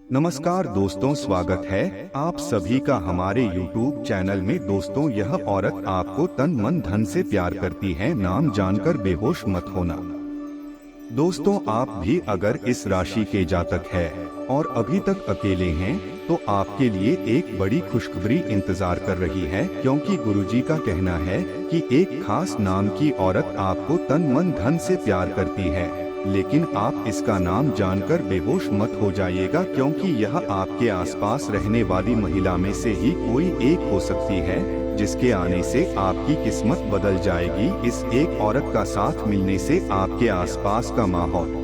नमस्कार दोस्तों, स्वागत है आप सभी का हमारे YouTube चैनल में। दोस्तों, यह औरत आपको तन मन धन से प्यार करती है, नाम जानकर बेहोश मत होना। दोस्तों, आप भी अगर इस राशि के जातक है और अभी तक अकेले हैं तो आपके लिए एक बड़ी खुशखबरी इंतजार कर रही है, क्योंकि गुरुजी का कहना है कि एक खास नाम की औरत आपको तन मन धन से प्यार करती है। लेकिन आप इसका नाम जानकर बेहोश मत हो जाइएगा, क्योंकि यह आपके आसपास रहने वाली महिला में से ही कोई एक हो सकती है, जिसके आने से आपकी किस्मत बदल जाएगी। इस एक औरत का साथ मिलने से आपके आसपास का माहौल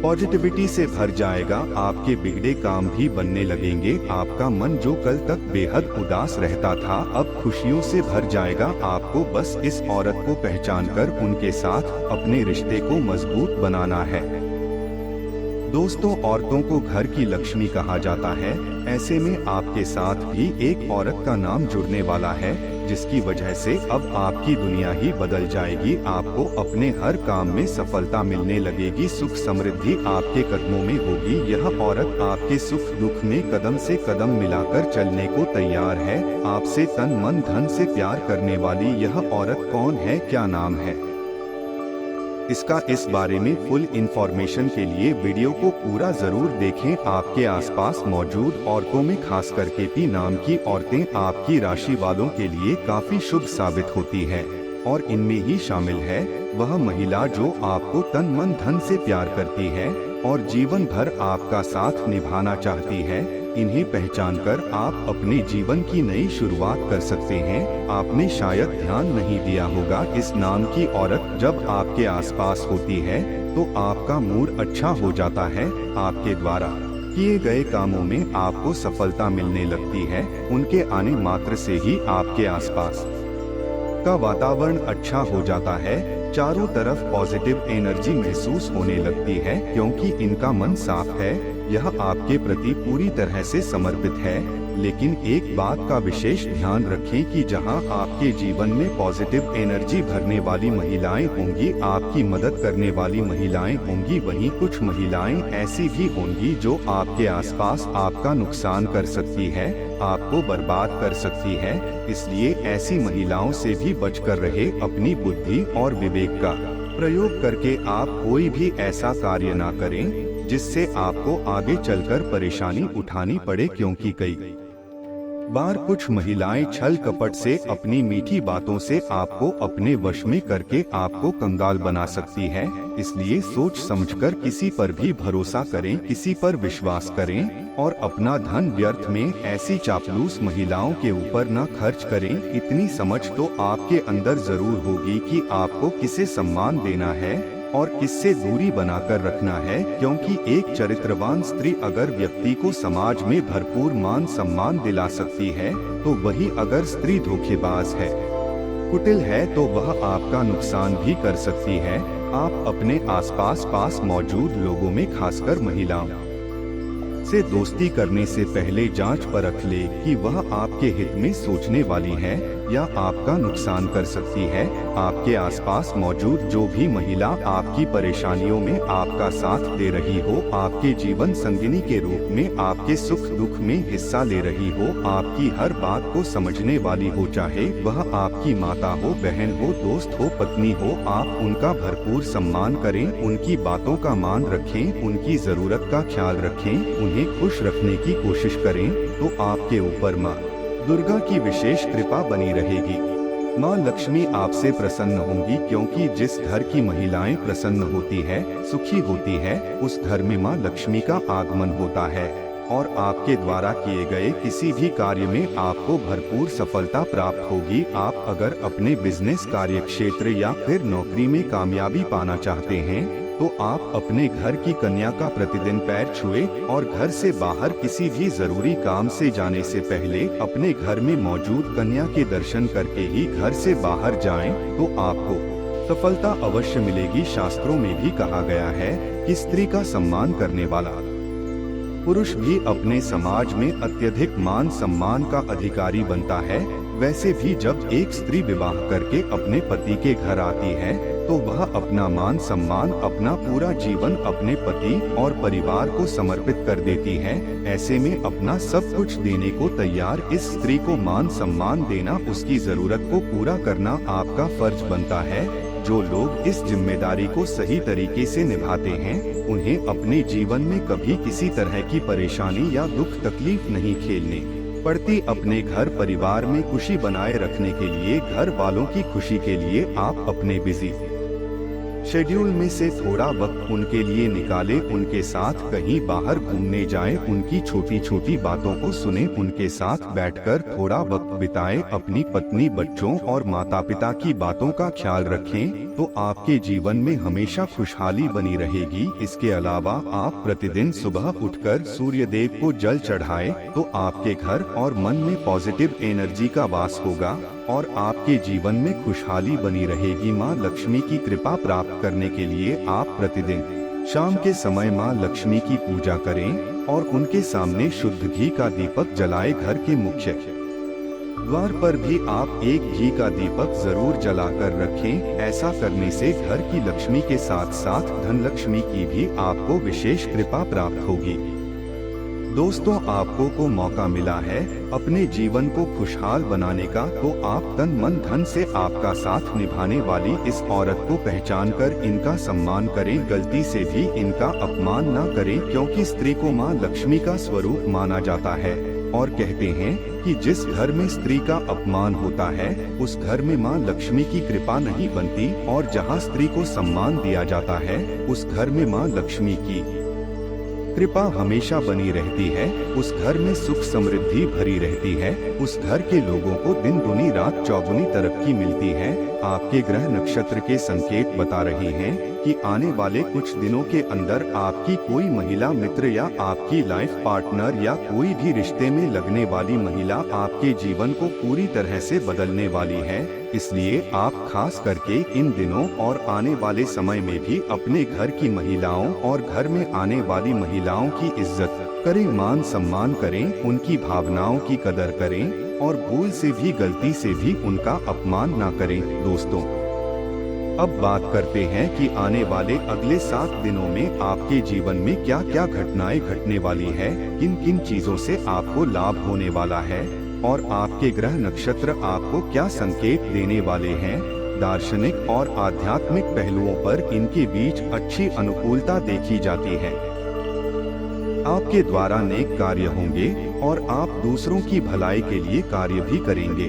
पॉजिटिविटी से भर जाएगा, आपके बिगड़े काम भी बनने लगेंगे। आपका मन जो कल तक बेहद उदास रहता था, अब खुशियों से भर जाएगा। आपको बस इस औरत को पहचानकर उनके साथ अपने रिश्ते को मजबूत बनाना है। दोस्तों, औरतों को घर की लक्ष्मी कहा जाता है, ऐसे में आपके साथ भी एक औरत का नाम जुड़ने वाला है, जिसकी वजह से अब आपकी दुनिया ही बदल जाएगी। आपको अपने हर काम में सफलता मिलने लगेगी, सुख समृद्धि आपके कदमों में होगी। यह औरत आपके सुख दुख में कदम से कदम मिलाकर चलने को तैयार है। आपसे तन मन धन से प्यार करने वाली यह औरत कौन है, क्या नाम है, इसका इस बारे में फुल इंफॉर्मेशन के लिए वीडियो को पूरा जरूर देखें। आपके आसपास मौजूद औरतों में खास करके पी नाम की औरतें आपकी राशि वालों के लिए काफी शुभ साबित होती है, और इनमें ही शामिल है वह महिला जो आपको तन मन धन से प्यार करती है और जीवन भर आपका साथ निभाना चाहती है। इन्हें पहचानकर आप अपने जीवन की नई शुरुआत कर सकते हैं। आपने शायद ध्यान नहीं दिया होगा, इस नाम की औरत जब आपके आसपास होती है तो आपका मूड अच्छा हो जाता है। आपके द्वारा किए गए कामों में आपको सफलता मिलने लगती है। उनके आने मात्र से ही आपके आसपास का वातावरण अच्छा हो जाता है। चारों तरफ पॉजिटिव एनर्जी महसूस होने लगती है, क्योंकि इनका मन साफ है। यह आपके प्रति पूरी तरह से समर्पित है। लेकिन एक बात का विशेष ध्यान रखें कि जहां आपके जीवन में पॉजिटिव एनर्जी भरने वाली महिलाएं होंगी, आपकी मदद करने वाली महिलाएं होंगी, वहीं कुछ महिलाएं ऐसी भी होंगी जो आपके आसपास आपका नुकसान कर सकती है, आपको बर्बाद कर सकती है। इसलिए ऐसी महिलाओं से भी बचकर रहे। अपनी बुद्धि और विवेक का प्रयोग करके आप कोई भी ऐसा कार्य ना करें जिससे आपको आगे चलकर परेशानी उठानी पड़े, क्योंकि कई बार कुछ महिलाएं छल कपट से अपनी मीठी बातों से आपको अपने वश में करके आपको कंगाल बना सकती है। इसलिए सोच समझकर किसी पर भी भरोसा करें, किसी पर विश्वास करें और अपना धन व्यर्थ में ऐसी चापलूस महिलाओं के ऊपर न खर्च करें। इतनी समझ तो आपके अंदर जरूर होगी कि आपको किसे सम्मान देना है और किससे दूरी बनाकर रखना है, क्योंकि एक चरित्रवान स्त्री अगर व्यक्ति को समाज में भरपूर मान सम्मान दिला सकती है, तो वही अगर स्त्री धोखेबाज है, कुटिल है, तो वह आपका नुकसान भी कर सकती है। आप अपने आसपास मौजूद लोगों में खासकर महिलाओं से दोस्ती करने से पहले जांच परख ले कि वह आपके हित में सोचने वाली है या आपका नुकसान कर सकती है। आपके आसपास मौजूद जो भी महिला आपकी परेशानियों में आपका साथ दे रही हो, आपके जीवन संगिनी के रूप में आपके सुख दुख में हिस्सा ले रही हो, आपकी हर बात को समझने वाली हो, चाहे वह आपकी माता हो, बहन हो, दोस्त हो, पत्नी हो, आप उनका भरपूर सम्मान करें, उनकी बातों का मान रखें, उनकी जरूरत का ख्याल रखें, उन्हें खुश रखने की कोशिश करें, तो आपके ऊपर माँ दुर्गा की विशेष कृपा बनी रहेगी। माँ लक्ष्मी आपसे प्रसन्न होंगी, क्योंकि जिस घर की महिलाएं प्रसन्न होती है, सुखी होती है, उस घर में माँ लक्ष्मी का आगमन होता है और आपके द्वारा किए गए किसी भी कार्य में आपको भरपूर सफलता प्राप्त होगी। आप अगर अपने बिजनेस कार्य क्षेत्र या फिर नौकरी में कामयाबी पाना चाहते हैं, तो आप अपने घर की कन्या का प्रतिदिन पैर छुए और घर से बाहर किसी भी जरूरी काम से जाने से पहले अपने घर में मौजूद कन्या के दर्शन करके ही घर से बाहर जाएं, तो आपको सफलता अवश्य मिलेगी। शास्त्रों में भी कहा गया है कि स्त्री का सम्मान करने वाला पुरुष भी अपने समाज में अत्यधिक मान सम्मान का अधिकारी बनता है। वैसे भी जब एक स्त्री विवाह करके अपने पति के घर आती है तो वह अपना मान सम्मान, अपना पूरा जीवन अपने पति और परिवार को समर्पित कर देती है। ऐसे में अपना सब कुछ देने को तैयार इस स्त्री को मान सम्मान देना, उसकी जरूरत को पूरा करना आपका फर्ज बनता है। जो लोग इस जिम्मेदारी को सही तरीके से निभाते हैं, उन्हें अपने जीवन में कभी किसी तरह की परेशानी या दुख तकलीफ नहीं झेलनी पड़ती। अपने घर परिवार में खुशी बनाए रखने के लिए, घर वालों की खुशी के लिए आप अपने बिजी शेड्यूल में से थोड़ा वक्त उनके लिए निकालें, उनके साथ कहीं बाहर घूमने जाएं, उनकी छोटी छोटी बातों को सुनें, उनके साथ बैठकर थोड़ा वक्त बिताएं, अपनी पत्नी, बच्चों और माता पिता की बातों का ख्याल रखें, तो आपके जीवन में हमेशा खुशहाली बनी रहेगी। इसके अलावा आप प्रतिदिन सुबह उठकर सूर्य देव को जल चढ़ाएं, तो आपके घर और मन में पॉजिटिव एनर्जी का वास होगा और आपके जीवन में खुशहाली बनी रहेगी। माँ लक्ष्मी की कृपा प्राप्त करने के लिए आप प्रतिदिन शाम के समय माँ लक्ष्मी की पूजा करें और उनके सामने शुद्ध घी का दीपक जलाएं। घर के मुख्य द्वार पर भी आप एक घी का दीपक जरूर जलाकर रखें। ऐसा करने से घर की लक्ष्मी के साथ साथ धन लक्ष्मी की भी आपको विशेष कृपा प्राप्त होगी। दोस्तों, आपको को मौका मिला है अपने जीवन को खुशहाल बनाने का, तो आप तन मन धन से आपका साथ निभाने वाली इस औरत को पहचान कर इनका सम्मान करें। गलती से भी इनका अपमान न करें, क्योंकि स्त्री को माँ लक्ष्मी का स्वरूप माना जाता है और कहते हैं कि जिस घर में स्त्री का अपमान होता है उस घर में माँ लक्ष्मी की कृपा नहीं बनती, और जहाँ स्त्री को सम्मान दिया जाता है उस घर में माँ लक्ष्मी की कृपा हमेशा बनी रहती है। उस घर में सुख समृद्धि भरी रहती है। उस घर के लोगों को दिन दुनी रात चौगुनी तरक्की मिलती है। आपके ग्रह नक्षत्र के संकेत बता रहे हैं कि आने वाले कुछ दिनों के अंदर आपकी कोई महिला मित्र या आपकी लाइफ पार्टनर या कोई भी रिश्ते में लगने वाली महिला आपके जीवन को पूरी तरह से बदलने वाली है। इसलिए आप खास करके इन दिनों और आने वाले समय में भी अपने घर की महिलाओं और घर में आने वाली महिलाओं की इज्जत करें, मान सम्मान करें, उनकी भावनाओं की कदर करें और भूल से भी गलती से भी उनका अपमान ना करें। दोस्तों, अब बात करते हैं कि आने वाले अगले 7 दिनों में आपके जीवन में क्या क्या घटनाएं घटने वाली है, किन किन चीजों से आपको लाभ होने वाला है और आपके ग्रह नक्षत्र आपको क्या संकेत देने वाले हैं। दार्शनिक और आध्यात्मिक पहलुओं पर इनके बीच अच्छी अनुकूलता देखी जाती है। आपके द्वारा नेक कार्य होंगे और आप दूसरों की भलाई के लिए कार्य भी करेंगे।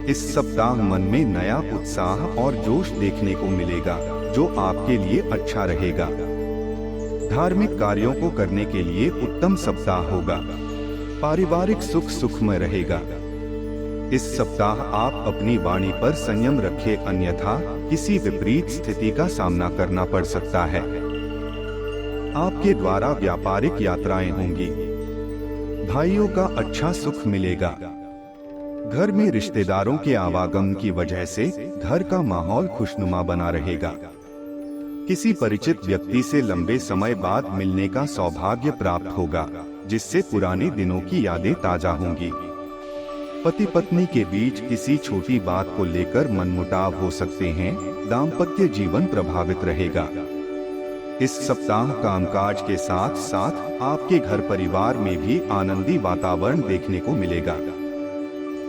इस सप्ताह मन में नया उत्साह और जोश देखने को मिलेगा, जो आपके लिए अच्छा रहेगा। धार्मिक कार्यों को करने के लिए उत्तम सप्ताह होगा। पारिवारिक सुख सुखमय रहेगा। इस सप्ताह आप अपनी वाणी पर संयम रखें, अन्यथा किसी विपरीत स्थिति का सामना करना पड़ सकता है। आपके द्वारा व्यापारिक यात्राएं होंगी। भाइयों का अच्छा सुख मिलेगा। घर में रिश्तेदारों के आवागमन की वजह से घर का माहौल खुशनुमा बना रहेगा। किसी परिचित व्यक्ति से लंबे समय बाद मिलने का सौभाग्य प्राप्त होगा, जिससे पुराने दिनों की यादें ताजा होंगी। पति पत्नी के बीच किसी छोटी बात को लेकर मनमुटाव हो सकते हैं। दाम्पत्य जीवन प्रभावित रहेगा। इस सप्ताह कामकाज के साथ साथ आपके घर परिवार में भी आनंदी वातावरण देखने को मिलेगा।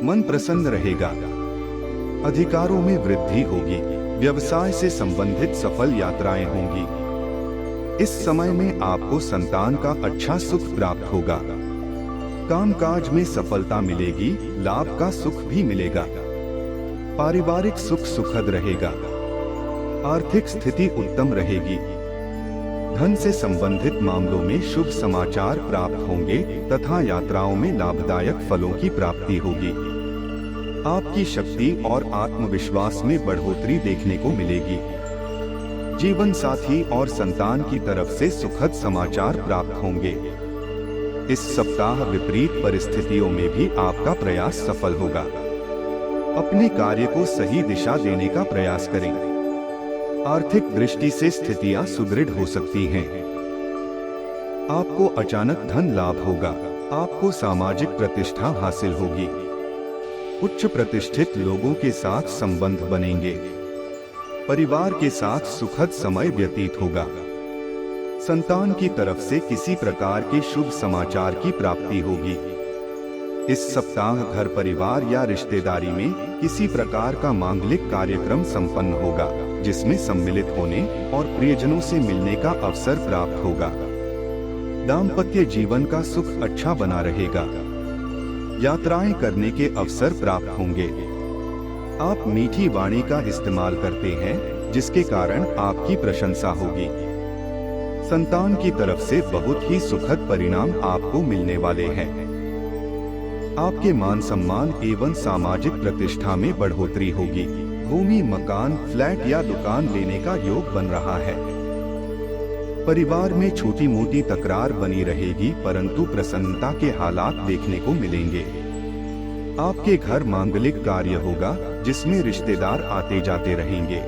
मन प्रसन्न रहेगा। अधिकारों में वृद्धि होगी। व्यवसाय से संबंधित सफल यात्राएं होंगी। इस समय में आपको संतान का अच्छा सुख प्राप्त होगा। कामकाज में सफलता मिलेगी। लाभ का सुख भी मिलेगा। पारिवारिक सुख सुखद रहेगा। आर्थिक स्थिति उत्तम रहेगी। धन से संबंधित मामलों में शुभ समाचार प्राप्त होंगे तथा यात्राओं में लाभदायक फलों की प्राप्ति होगी। आपकी शक्ति और आत्मविश्वास में बढ़ोतरी देखने को मिलेगी। जीवन साथी और संतान की तरफ से सुखद समाचार प्राप्त होंगे। इस सप्ताह विपरीत परिस्थितियों में भी आपका प्रयास सफल होगा। अपने कार्य को सही दिशा देने का प्रयास करें। आर्थिक दृष्टि से स्थितियां सुदृढ़ हो सकती हैं। आपको अचानक धन लाभ होगा। आपको सामाजिक प्रतिष्ठा हासिल होगी। उच्च प्रतिष्ठित लोगों के साथ संबंध बनेंगे। परिवार के साथ सुखद समय व्यतीत होगा। संतान की तरफ से किसी प्रकार के शुभ समाचार की प्राप्ति होगी। इस सप्ताह घर परिवार या रिश्तेदारी में किसी प्रकार का मांगलिक कार्यक्रम संपन्न होगा, जिसमें सम्मिलित होने और प्रियजनों से मिलने का अवसर प्राप्त होगा। दाम्पत्य जीवन का सुख अच्छा बना रहेगा। यात्राएं करने के अवसर प्राप्त होंगे। आप मीठी वाणी का इस्तेमाल करते हैं, जिसके कारण आपकी प्रशंसा होगी। संतान की तरफ से बहुत ही सुखद परिणाम आपको मिलने वाले हैं। आपके मान सम्मान एवं सामाजिक प्रतिष्ठा में बढ़ोतरी होगी। भूमि, मकान, फ्लैट या दुकान लेने का योग बन रहा है। परिवार में छोटी मोटी तकरार बनी रहेगी, परंतु प्रसन्नता के हालात देखने को मिलेंगे। आपके घर मांगलिक कार्य होगा, जिसमें रिश्तेदार आते जाते रहेंगे।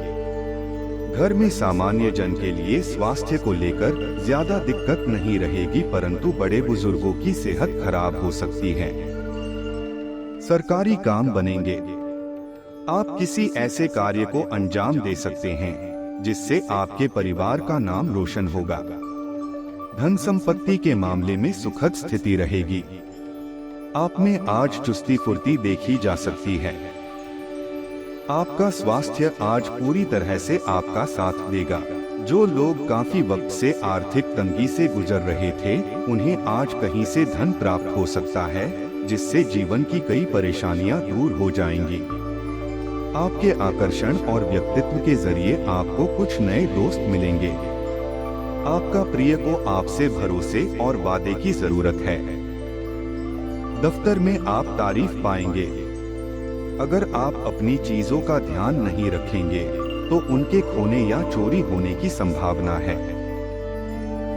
घर में सामान्य जन के लिए स्वास्थ्य को लेकर ज्यादा दिक्कत नहीं रहेगी, परंतु बड़े बुजुर्गों की सेहत खराब हो सकती है। सरकारी काम बनेंगे। आप किसी ऐसे कार्य को अंजाम दे सकते हैं, जिससे आपके परिवार का नाम रोशन होगा। धन संपत्ति के मामले में सुखद स्थिति रहेगी। आप में आज चुस्ती फुर्ती देखी जा सकती है। आपका स्वास्थ्य आज पूरी तरह से आपका साथ देगा। जो लोग काफी वक्त से आर्थिक तंगी से गुजर रहे थे, उन्हें आज कहीं से धन प्राप्त हो सकता है, जिससे जीवन की कई परेशानियां दूर हो जाएंगी। आपके आकर्षण और व्यक्तित्व के जरिए आपको कुछ नए दोस्त मिलेंगे। आपका प्रिय को आपसे भरोसे और वादे की जरूरत है। दफ्तर में आप तारीफ पाएंगे। अगर आप अपनी चीजों का ध्यान नहीं रखेंगे, तो उनके खोने या चोरी होने की संभावना है।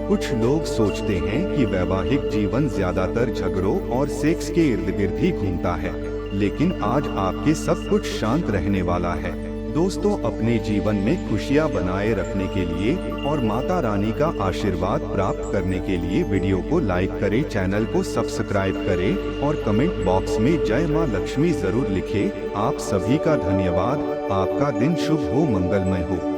कुछ लोग सोचते हैं कि वैवाहिक जीवन ज्यादातर झगड़ों और सेक्स के इर्द गिर्द ही घूमता है, लेकिन आज आपके सब कुछ शांत रहने वाला है। दोस्तों, अपने जीवन में खुशियां बनाए रखने के लिए और माता रानी का आशीर्वाद प्राप्त करने के लिए वीडियो को लाइक करें, चैनल को सब्सक्राइब करें और कमेंट बॉक्स में जय मां लक्ष्मी जरूर लिखें। आप सभी का धन्यवाद। आपका दिन शुभ हो, मंगलमय हो।